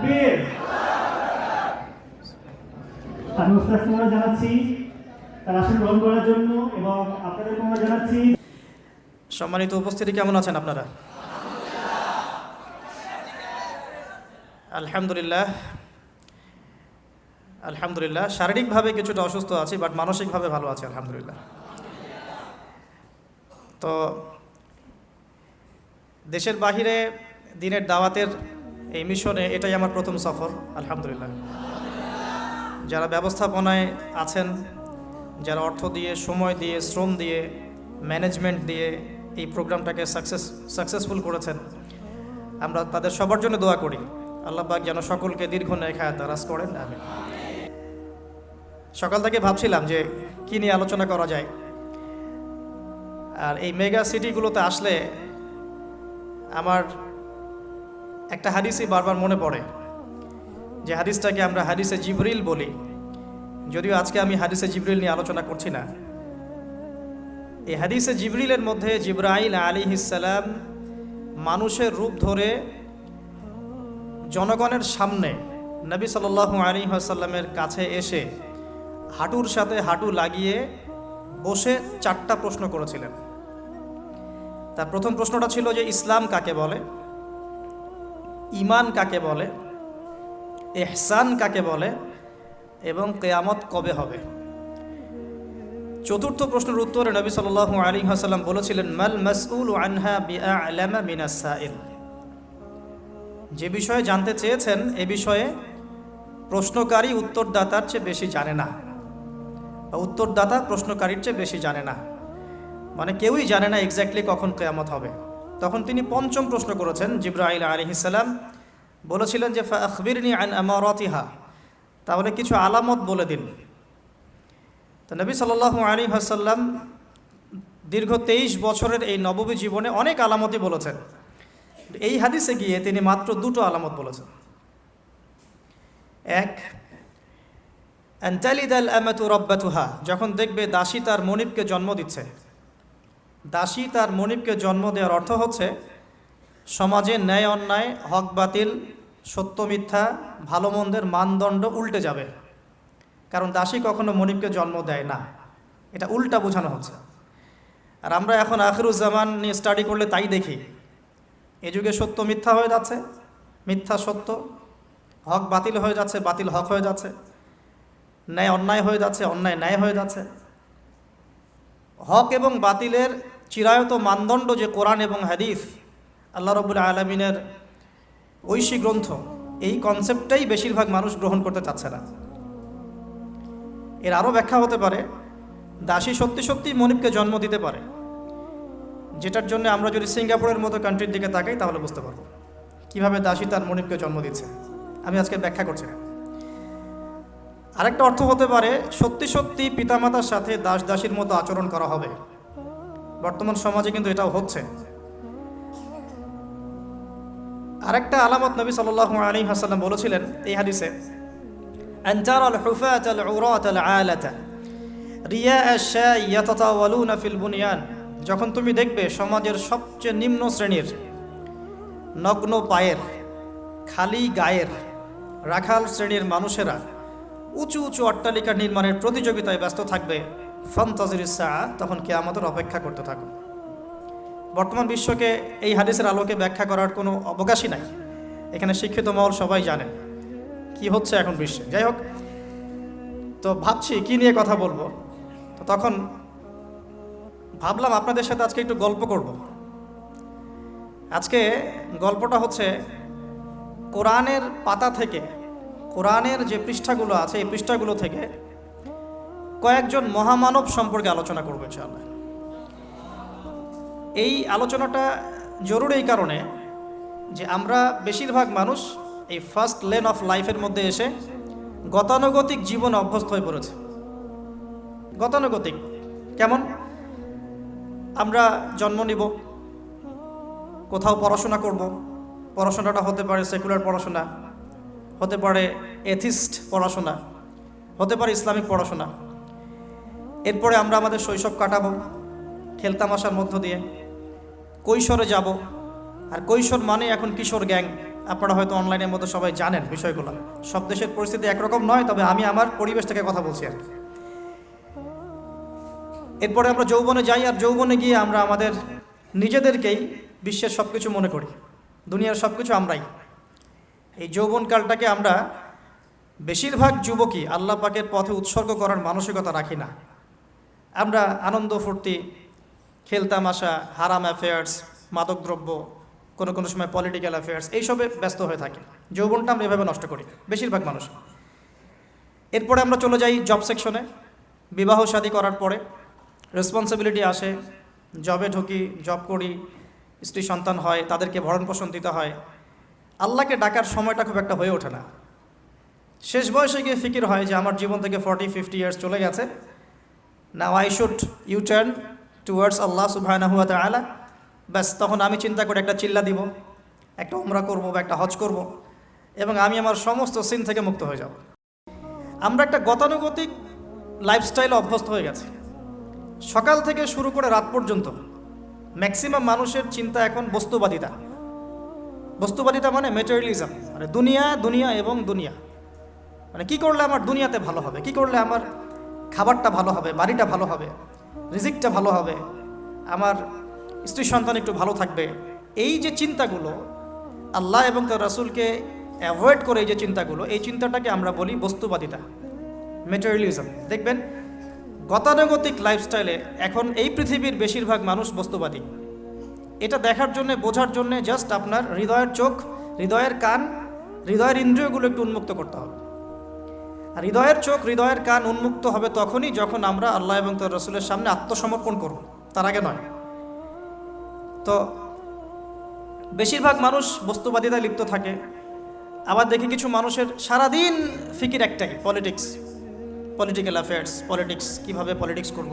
তাকবীর। আমি ওস্তাদকে অনুরোধ জানাচ্ছি তার আসন গ্রহণ করার জন্য এবং আপনাদেরকে অনুরোধ জানাচ্ছি। সম্মানিত উপস্থিতি, কেমন আছেন আপনারা? আলহামদুলিল্লাহ আলহামদুলিল্লাহ। শারীরিকভাবে কিছুটা অসুস্থ আছি, বাট মানসিকভাবে ভালো আছি আলহামদুলিল্লাহ। তো দেশের বাহিরে দিনের দাওয়াতের এই মিশনে এটাই আমার প্রথম সফর আলহামদুলিল্লাহ। যারা ব্যবস্থাপনায় আছেন, যারা অর্থ দিয়ে, সময় দিয়ে, শ্রম দিয়ে, ম্যানেজমেন্ট দিয়ে এই প্রোগ্রামটাকে সাকসেসফুল করেছেন, আমরা তাদের সবার জন্য দোয়া করি। আল্লাহ পাক যেন সকলকে দীর্ঘ নেক হায়াত দারাজ করেন, আমিন। সকাল থেকে ভাবছিলাম যে কী নিয়ে আলোচনা করা যায়। আর এই মেগা সিটিগুলোতে আসলে আমার একটা হাদিসই বারবার মনে পড়ে, যে হাদিসটাকে আমরা হাদিসে জিবরিল বলি। যদিও আজকে আমি হাদিসে জিবরিল নিয়ে আলোচনা করছি না। এই হাদিসে জিবরিলের মধ্যে জিবরাইল আলাইহিস সালাম মানুষের রূপ ধরে জনগণের সামনে নবী সাল্লাল্লাহু আলাইহি ওয়াসাল্লামের কাছে এসে হাঁটুর সাথে হাঁটু লাগিয়ে বসে 4টা প্রশ্ন করেছিলেন। তার প্রথম প্রশ্নটা ছিল যে ইসলাম কাকে বলে, ঈমান কাকে বলে, ইহসান কাকে বলে এবং কিয়ামত কবে হবে। চতুর্থ প্রশ্নের উত্তরে নবী সাল্লাল্লাহু আলাইহি ওয়াসাল্লাম বলেছিলেন, মাল মাসউলু আনহা বিআ'লামা মিনাস সাইল। যে বিষয়ে জানতে চেয়েছেন এ বিষয়ে প্রশ্নকারী উত্তরদাতার চেয়ে বেশি জানে না, বা উত্তরদাতা প্রশ্নকারীর চেয়ে বেশি জানে না। মানে কেউই জানে না এক্স্যাক্টলি কখন কিয়ামত হবে। তখন তিনি পঞ্চম প্রশ্ন করেছেন। জিবরাইল আলাইহিস সালাম বলেছিলেন যে ফাআখবিরনি আন আমারাতিহা, তাহলে কিছু আলামত বলে দিন। তো নবী সাল্লাল্লাহু আলাইহি ওয়াসাল্লাম দীর্ঘ 23 বছরের এই নববী জীবনে অনেক আলামতই বলেছেন। এই হাদিসে গিয়ে তিনি মাত্র 2টো আলামত বলেছেন। এক, আনতালিদাল আমাতু রাব্বাতুহা, যখন দেখবে দাসী তার মনিবকে জন্ম দিচ্ছে। দাসী তার মনিবকে জন্ম দেওয়ার অর্থ হচ্ছে সমাজে ন্যায় অন্যায়, হক বাতিল, সত্য মিথ্যা, ভালো মন্দের মানদণ্ড উল্টে যাবে। কারণ দাসী কখনো মনিবকে জন্ম দেয় না, এটা উল্টা বোঝানো হচ্ছে। আর আমরা এখন আখিরুজ্জামান নিয়ে স্টাডি করলে তাই দেখি। এ যুগে সত্য মিথ্যা হয়ে যাচ্ছে, মিথ্যা সত্য, হক বাতিল হয়ে যাচ্ছে, বাতিল হক হয়ে যাচ্ছে, ন্যায় অন্যায় হয়ে যাচ্ছে, অন্যায় ন্যায় হয়ে যাচ্ছে। হক এবং বাতিলের চিরায়ত মানদণ্ড যে কোরআন এবং হাদিস, আল্লাহ রাব্বুল আলামিনের ঐশী গ্রন্থ, এই কনসেপ্টটাই বেশিরভাগ মানুষ গ্রহণ করতে চাচ্ছে না। এর আরও ব্যাখ্যা হতে পারে, দাসী সত্যি সত্যি মনিবকে জন্ম দিতে পারে, যেটার জন্য আমরা যদি সিঙ্গাপুরের মতো কান্ট্রির দিকে তাকাই তাহলে বুঝতে পারবো কীভাবে দাসী তার মনিবকে জন্ম দিচ্ছে। আমি আজকে ব্যাখ্যা করছি না। আরেকটা অর্থ হতে পারে সত্যি সত্যি পিতামাতার সাথে দাস দাসীর মতো আচরণ করা হবে। বর্তমান সমাজে কিন্তু এটাও হচ্ছে। আরেকটা আলামত নবী সাল্লাল্লাহু আলাইহি ওয়াসাল্লাম বলেছিলেন এই হাদিসে, আনতারাল হুফাতাল উরাতাল আলাতা রিয়া আশ-শাই ইয়াতাতাওয়ালুনা ফিল বুনিয়ান, যখন তুমি দেখবে সমাজের সবচেয়ে নিম্ন শ্রেণীর, নগ্ন পায়ের, খালি গায়ের, রাখাল শ্রেণীর মানুষেরা উঁচু উঁচু অট্টালিকা নির্মাণের প্রতিযোগিতায় ব্যস্ত থাকবে, ফান্তাজিরিস সাআ, তখন কিয়ামতের অপেক্ষা করতে থাকো। বর্তমান বিশ্বকে এই হাদিসের আলোকে ব্যাখ্যা করার কোনো অবকাশই নাই। এখানে শিক্ষিত মহল সবাই জানেন কি হচ্ছে এখন বিশ্বে। যাই হোক, তো ভাবছি কি নিয়ে কথা বলবো। তো তখন ভাবলাম আপনাদের সাথে আজকে একটু গল্প করব। আজকে গল্পটা হচ্ছে কোরআনের পাতা থেকে, কোরআনের যে পৃষ্ঠাগুলো আছে এই পৃষ্ঠাগুলো থেকে কয়েকজন মহামানব সম্পর্কে আলোচনা করবো ইনশাআল্লাহ। এই আলোচনাটা জরুরি এই কারণে যে আমরা বেশিরভাগ মানুষ এই ফার্স্ট লেন অফ লাইফের মধ্যে এসে গতানুগতিক জীবনে অভ্যস্ত হয়ে পড়েছে। গতানুগতিক কেমন? আমরা জন্ম নিব, কোথাও পড়াশোনা করব, পড়াশোনাটা হতে পারে সেকুলার পড়াশোনা, হতে পারে এথিস্ট পড়াশোনা, হতে পারে ইসলামিক পড়াশোনা। এরপরে আমরা আমাদের শৈশব কাটাবো খেলতামাশার মধ্য দিয়ে, কৈশোরে যাব। আর কৈশোর মানে এখন কিশোর গ্যাং, আপনারা হয়তো অনলাইনের মধ্যে সবাই জানেন বিষয়গুলো। সব দেশের পরিস্থিতি একরকম নয়, তবে আমি আমার পরিবেশ থেকে কথা বলছি আর কি। এরপরে আমরা যৌবনে যাই, আর যৌবনে গিয়ে আমরা আমাদের নিজেদেরকেই বিশ্বের সব কিছু মনে করি, দুনিয়ার সব কিছু আমরাই। এই যৌবনকালটাকে আমরা বেশিরভাগ যুবকই আল্লাহ পাকের পথে উৎসর্গ করার মানসিকতা রাখি না। আমরা আনন্দ ফুর্তি, খেলতামাশা, হারাম অ্যাফেয়ার্স, মাদকদ্রব্য, কোনো কোনো সময় পলিটিক্যাল অ্যাফেয়ার্স, এইসবে ব্যস্ত হয়ে থাকি। যৌবনটা আমরা এভাবে নষ্ট করি বেশিরভাগ মানুষ। এরপরে আমরা চলে যাই জব সেকশনে। বিবাহ শাদী করার পরে রেসপন্সিবিলিটি আসে, জবে ঢুকি, জব করি, স্ত্রী সন্তান হয়, তাদেরকে ভরণ পোষণ দিতে হয়। আল্লাহকে ডাকার সময়টা খুব একটা হয়ে ওঠে না। শেষ বয়সে গিয়ে ফিকির হয় যে আমার জীবন থেকে 40-50 ইয়ার্স চলে গেছে, now I should you turn towards Allah সুবহানাহু ওয়া তাআলা। ব্যাস, তখন আমি চিন্তা করে একটা চিল্লা দিব, একটা উমরা করব বা একটা হজ করব, এবং আমি আমার সমস্ত সিন থেকে মুক্ত হয়ে যাব। আমরা একটা গতানুগতিক লাইফস্টাইলে অভ্যস্ত হয়ে গেছি। সকাল থেকে শুরু করে রাত পর্যন্ত ম্যাক্সিমাম মানুষের চিন্তা এখন বস্তুবাদিতা। বস্তুবাদিতা মানে ম্যাটেরিয়ালিজম, মানে দুনিয়া, দুনিয়া এবং দুনিয়া। মানে কী করলে আমার দুনিয়াতে ভালো হবে, কী করলে আমার খাবারটা ভালো হবে, বাড়িটা ভালো হবে, রিজিকটা ভালো হবে, আমার স্ত্রী সন্তান একটু ভালো থাকবে। এই যে চিন্তাগুলো, আল্লাহ এবং তার রাসূলকে অ্যাভয়েড করে এই যে চিন্তাগুলো, এই চিন্তাটাকে আমরা বলি বস্তুবাদিতা, ম্যাটেরিয়ালিজম। দেখবেন গতানুগতিক লাইফস্টাইলে এখন এই পৃথিবীর বেশিরভাগ মানুষ বস্তুবাদী। এটা দেখার জন্যে, বোঝার জন্যে জাস্ট আপনার হৃদয়ের চোখ, হৃদয়ের কান, হৃদয়ের ইন্দ্রিয়গুলো একটু উন্মুক্ত করতে হবে। আর হৃদয়ের চোখ, হৃদয়ের কান উন্মুক্ত হবে তখনই যখন আমরা আল্লাহ এবং তার রাসূলের সামনে আত্মসমর্পণ করব, তার আগে নয়। তো বেশিরভাগ মানুষ বস্তুবাদিতায় লিপ্ত থাকে। আবার দেখি কিছু মানুষের সারাদিন ফিকির একটাই, পলিটিক্স, পলিটিক্যাল অ্যাফেয়ার্স, পলিটিক্স, কীভাবে পলিটিক্স করব,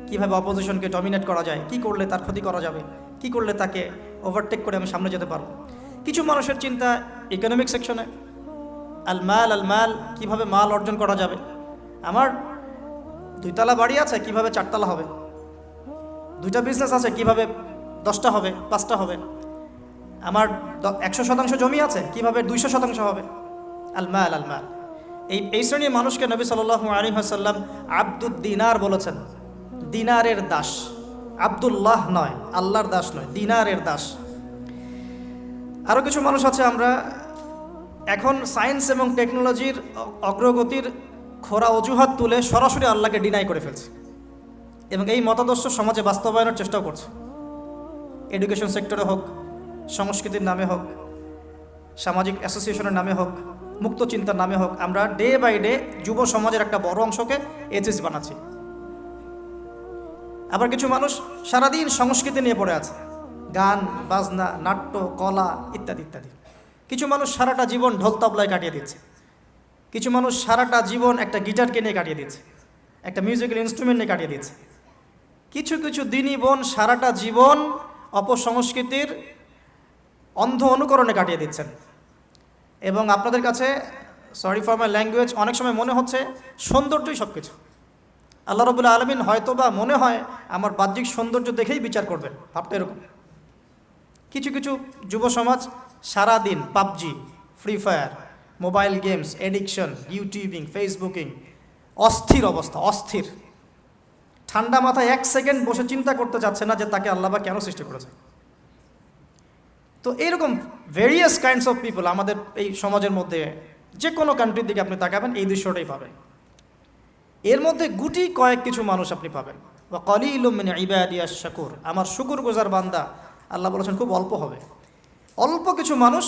কীভাবে অপোজিশনকে ডমিনেট করা যায়, কি করলে তার ক্ষতি করা যাবে, কি করলে তাকে ওভারটেক করে আমি সামনে যেতে পারবো। কিছু মানুষের চিন্তা ইকোনমিক সেকশনে, আল মাল, কীভাবে মাল অর্জন করা যাবে। আমার 2 তলা বাড়ি আছে, কিভাবে 4 তলা হবে। 2টা বিজনেস আছে, কিভাবে 10টা হবে, 5টা হবে। আমার 100% জমি আছে, কিভাবে 200% হবে। আল মাল। এই শ্রেণীর মানুষকে নবী সাল্লাল্লাহু আলাইহি ওয়াসাল্লাম আব্দুদ দিনার বলেছেন, দিনারের দাস। আব্দুল্লাহ নয়, আল্লাহর দাস নয়, দিনারের দাস। আরও কিছু মানুষ আছে, আমরা এখন সায়েন্স এবং টেকনোলজির অগ্রগতির খোরা অজুহাত তুলে সরাসরি আল্লাহকে ডিনাই করে ফেলছে, এবং এই মতাদর্শ সমাজে বাস্তবায়নের চেষ্টাও করছে। এডুকেশন সেক্টরে হোক, সংস্কৃতির নামে হোক, সামাজিক অ্যাসোসিয়েশনের নামে হোক, মুক্ত চিন্তার নামে হোক, আমরা ডে বাই ডে যুব সমাজের একটা বড় অংশকে এথিস্ট বানাচ্ছি। আবার কিছু মানুষ সারাদিন সংস্কৃতি নিয়ে পড়ে আছে, গান বাজনা, নাট্য, কলা ইত্যাদি ইত্যাদি। কিছু মানুষ সারাটা জীবন ঢোল তবলায় কাটিয়ে দিচ্ছে। কিছু মানুষ সারাটা জীবন একটা গিটারকে নিয়ে কাটিয়ে দিচ্ছে, একটা মিউজিক্যাল ইনস্ট্রুমেন্ট নিয়ে কাটিয়ে দিচ্ছে। কিছু কিছু দিনী বোন সারাটা জীবন অপসংস্কৃতির অন্ধ অনুকরণে কাটিয়ে দিচ্ছেন। এবং আপনাদের কাছে, সরি ফর মাই ল্যাঙ্গুয়েজ, অনেক সময় মনে হচ্ছে সৌন্দর্যই সব কিছু। আল্লাহ রাব্বুল আলামিন হয়তো বা মনে হয় আমার বাহ্যিক সৌন্দর্য দেখেই বিচার করবেন, ভাবটা এরকম। কিছু কিছু যুব সমাজ সারাদিন PUBG, free fire, mobile games, addiction, YouTubing, Facebooking, অস্থির অবস্থা, অস্থির। ঠান্ডা মাথায় 1 সেকেন্ড বসে চিন্তা করতে চাচ্ছে না যে তাকে আল্লাহ বা কেন সৃষ্টি করেছে। তো এইরকম ভেরিয়াস কাইন্ডস অফ পিপল আমাদের এই সমাজের মধ্যে, যে কোনো কান্ট্রির দিকে আপনি তাকাবেন এই দৃশ্যটাই পাবেন। এর মধ্যে গুটি কয়েক কিছু মানুষ আপনি পাবেন, ওয়া কালিলুম মিন ইবাদিয়াশ শাকুর, আমার শুকরগুজার বান্দা আল্লাহ বলেছেন খুব অল্প হবে। অল্প কিছু মানুষ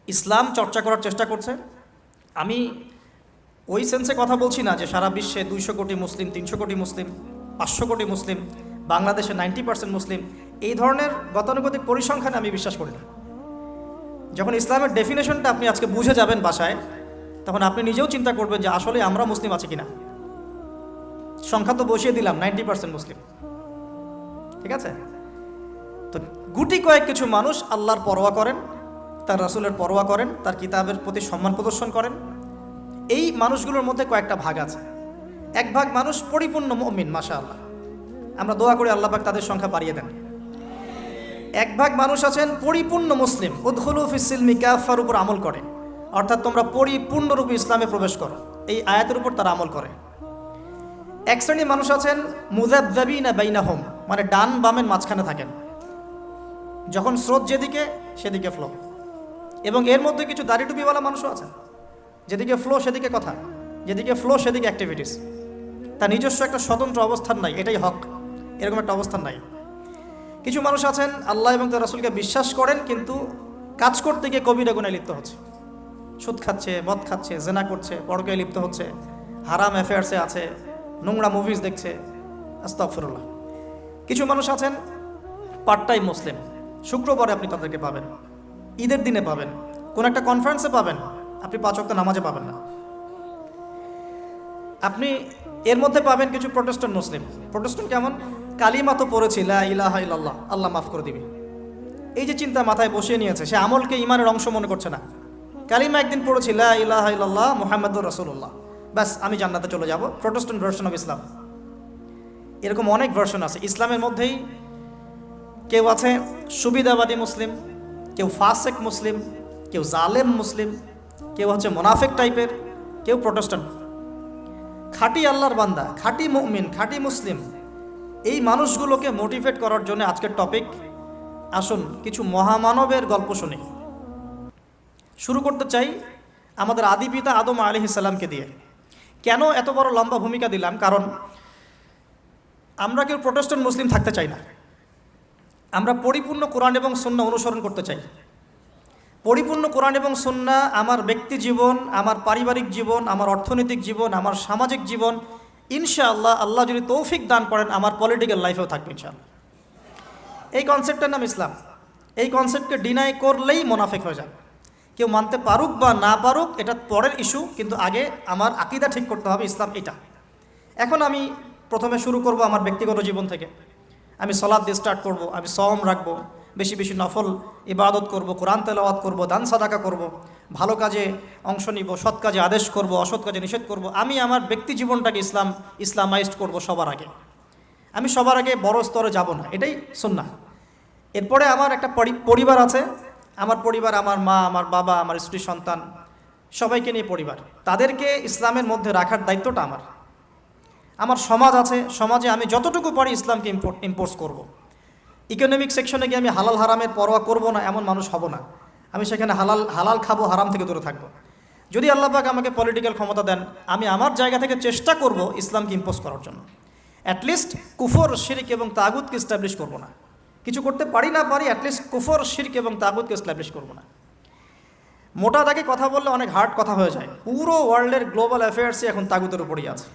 ইসলাম চর্চা করার চেষ্টা করছে। আমি ওই সেন্সে কথা বলছি না যে সারা বিশ্বে 200 কোটি মুসলিম, 300 কোটি মুসলিম, 500 কোটি মুসলিম, বাংলাদেশে 90% মুসলিম, এই ধরনের গতানুগতিক পরিসংখ্যানে আমি বিশ্বাস করি না। যখন ইসলামের ডেফিনেশনটা আপনি আজকে বুঝে যাবেন বাসায়, তখন আপনি নিজেও চিন্তা করবেন যে আসলে আমরা মুসলিম আছি কিনা। সংখ্যা তো বসিয়ে দিলাম 90% মুসলিম, ঠিক আছে। তো গুটি কয়েক কিছু মানুষ আল্লাহর পরোয়া করেন, তার রাসূলের পরোয়া করেন, তার কিতাবের প্রতি সম্মান প্রদর্শন করেন। এই মানুষগুলোর মধ্যে কয়েকটা ভাগ আছে। এক ভাগ মানুষ পরিপূর্ণ মুমিন, মাশাআল্লাহ, আমরা দোয়া করি আল্লাহ পাক তাদের সংখ্যা বাড়িয়ে দেন। এক ভাগ মানুষ আছেন পরিপূর্ণ মুসলিম, উদখুলু ফিস সিলমি কাফার উপর আমল করে, অর্থাৎ তোমরা পরিপূর্ণরূপে ইসলামে প্রবেশ করো, এই আয়াতের উপর তারা আমল করে। এক শ্রেণীর মানুষ আছেন মুযাবযাবিনা বাইনাহুম, মানে ডান বামের মাঝখানে থাকেন, যখন স্রোত যেদিকে সেদিকে ফ্লো। এবং এর মধ্যে কিছু দাড়ি টুপিওয়ালা মানুষও আছেন, যেদিকে ফ্লো সেদিকে কথা, যেদিকে ফ্লো সেদিকে অ্যাক্টিভিটিস, তার নিজস্ব একটা স্বতন্ত্র অবস্থান নাই, এটাই হক, এরকম একটা অবস্থান নাই। কিছু মানুষ আছেন আল্লাহ এবং তার রাসূলকে বিশ্বাস করেন, কিন্তু কাজ করতে গিয়ে কবিরা গুনাহে লিপ্ত হচ্ছে, সুদ খাচ্ছে, মদ খাচ্ছে, জেনা করছে, পরকীয়ায় লিপ্ত হচ্ছে, হারাম অ্যাফেয়ার্সে আছে, নোংরা মুভিজ দেখছে, আস্তাগফিরুল্লাহ। কিছু মানুষ আছেন পার্ট টাইম মুসলিম, শুক্রবারে আপনি তাদেরকে পাবেন, ঈদের দিনে পাবেন, কোন একটা কনফারেন্সে পাবেন, আপনি 5 ওয়াক্ত নামাজে পাবেন না। আপনি এর মধ্যে পাবেন কিছু প্রোটেস্ট্যান্ট মুসলিম। প্রোটেস্ট্যান্ট কেমন? কালিমা তো পড়েছি, লা ইলাহা ইল্লাল্লাহ, আল্লাহ মাফ করে দিবে, এই যে চিন্তা মাথায় বসিয়ে নিয়েছে, সে আমলকে ইমানের অংশ মনে করছে না। কালিমা একদিন পড়েছি, লা ইলাহা ইল্লাল্লাহ মুহাম্মাদুর রাসূলুল্লাহ, ব্যাস আমি জান্নাতে চলে যাব, প্রোটেস্ট্যান্ট ভার্সন অফ ইসলাম। এরকম অনেক ভার্সন আছে ইসলামের মধ্যেই। কেউ আছে সুবিধাবাদী মুসলিম, কেউ ফাসেক মুসলিম, কেউ জালেম মুসলিম, কেউ হচ্ছে মোনাফেক টাইপের, কেউ প্রোটেস্ট্যান্ট। খাঁটি আল্লাহর বান্দা, খাঁটি মুমিন, খাঁটি মুসলিম, এই মানুষগুলোকে মোটিভেট করার জন্য আজকের টপিক। আসুন কিছু মহামানবের গল্প শুনি। শুরু করতে চাই আমাদের আদি পিতা আদম আলাইহিস সালামকে দিয়ে। কেন এত বড় লম্বা ভূমিকা দিলাম? কারণ আমরা কেউ প্রোটেস্ট্যান্ট মুসলিম থাকতে চাই না, আমরা পরিপূর্ণ কোরআন এবং সুন্নাহ অনুসরণ করতে চাই। পরিপূর্ণ কোরআন এবং সুন্নাহ আমার ব্যক্তি জীবন, আমার পারিবারিক জীবন, আমার অর্থনৈতিক জীবন, আমার সামাজিক জীবন, ইনশাআল্লাহ আল্লাহ যদি তৌফিক দান করেন আমার পলিটিক্যাল লাইফেও থাকবে ইনশাআল্লাহ। এই কনসেপ্টের নাম ইসলাম। এই কনসেপ্টকে ডিনাই করলেই মোনাফেক হয়ে যাবে। কেউ মানতে পারুক বা না পারুক এটা পরের ইস্যু, কিন্তু আগে আমার আকীদা ঠিক করতে হবে, ইসলাম এটা। এখন আমি প্রথমে শুরু করব আমার ব্যক্তিগত জীবন থেকে। আমি সালাত দিয়ে স্টার্ট করব, আমি সওম রাখবো, বেশি বেশি নফল ইবাদত করব, কোরআন তেলাওয়াত করব, দান সাদাকা করব, ভালো কাজে অংশ নিব, সৎ কাজে আদেশ করব, অসৎ কাজে নিষেধ করব। আমি আমার ব্যক্তি জীবনটাকে ইসলামাইজড করব সবার আগে। আমি সবার আগে বড় স্তরে যাব না, এটাই সুন্নাহ। এরপরে আমার একটা পরিবার আছে, আমার পরিবার, আমার মা, আমার বাবা, আমার স্ত্রী, সন্তান, সবাইকে নিয়ে পরিবার, তাদেরকে ইসলামের মধ্যে রাখার দায়িত্বটা আমার। আমার সমাজ আছে, সমাজে আমি যতটুকু পারি ইসলামকে ইম্পোর্স করব। ইকোনমিক সেকশনে গিয়ে আমি হালাল হারামের পরোয়া করব না, এমন মানুষ হব না। আমি সেখানে হালাল খাবো, হারাম থেকে দূরে থাকবো। যদি আল্লাহ পাক আমাকে পলিটিক্যাল ক্ষমতা দেন, আমি আমার জায়গা থেকে চেষ্টা করব ইসলামকে ইম্পোজ করার জন্য। অ্যাটলিস্ট কুফর, শিরক এবং তাগুতকে এস্টাবলিশ করব না। কিছু করতে পারি না পারি, অ্যাটলিস্ট কুফর, শিরক এবং তাগুতকে এস্টাবলিশ করব না। মোটা দাগে কথা বললে অনেক হার্ড কথা হয়ে যায়। পুরো ওয়ার্ল্ডের গ্লোবাল অ্যাফেয়ার্সই এখন তাগুতের উপরই আছে।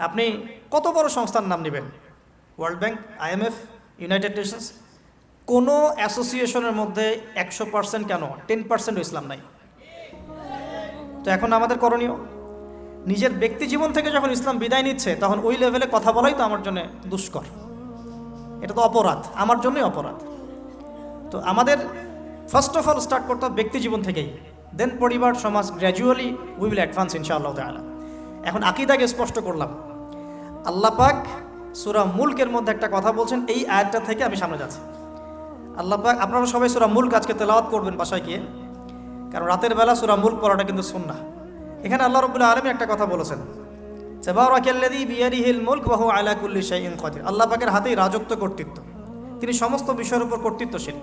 আপনি কত বড় সংস্থার নাম নেবেন, world bank, IMF, United Nations, কোনো অ্যাসোসিয়েশনের মধ্যে 100% কেন 10% ইসলাম নাই। তো এখন আমাদের করণীয়, নিজের ব্যক্তি জীবন থেকে যখন ইসলাম বিদায় নিচ্ছে তখন ওই লেভেলে কথা বলাই তো আমার জন্য দুষ্কর, এটা তো অপরাধ, আমার জন্যই অপরাধ। তো আমাদের ফার্স্ট অফ অল স্টার্ট করতে হবে ব্যক্তি জীবন থেকেই, দেন পরিবার, সমাজ, গ্র্যাজুয়ালি উই উইল অ্যাডভান্স ইনশাআল্লাহ তাআলা। এখন আকীদাকে স্পষ্ট করলাম। আল্লাহ পাক সূরা মুলকের মধ্যে একটা কথা বলছেন, এই আয়াতটা থেকে আমি সামনে যাচ্ছি। আল্লাহ পাক, আপনারা সবাই সূরা মুলক আজকে তেলাওয়াত করবেন বাসায় গিয়ে, কারণ রাতের বেলা সূরা মুলক পড়াটা কিন্তু সুন্নাহ। এখানে আল্লাহ রাব্বুল আলামিন একটা কথা বলেছেন, তাবারাকাল্লাযী বিয়াদিহিল মুলক ওয়া হুয়া আলা কুল্লি শাইইন কাদির। আল্লাহ পাকের হাতেই রাজত্ব, কর্তৃত্ব, তিনি সমস্ত বিষয়ের উপর কর্তৃত্বশীল।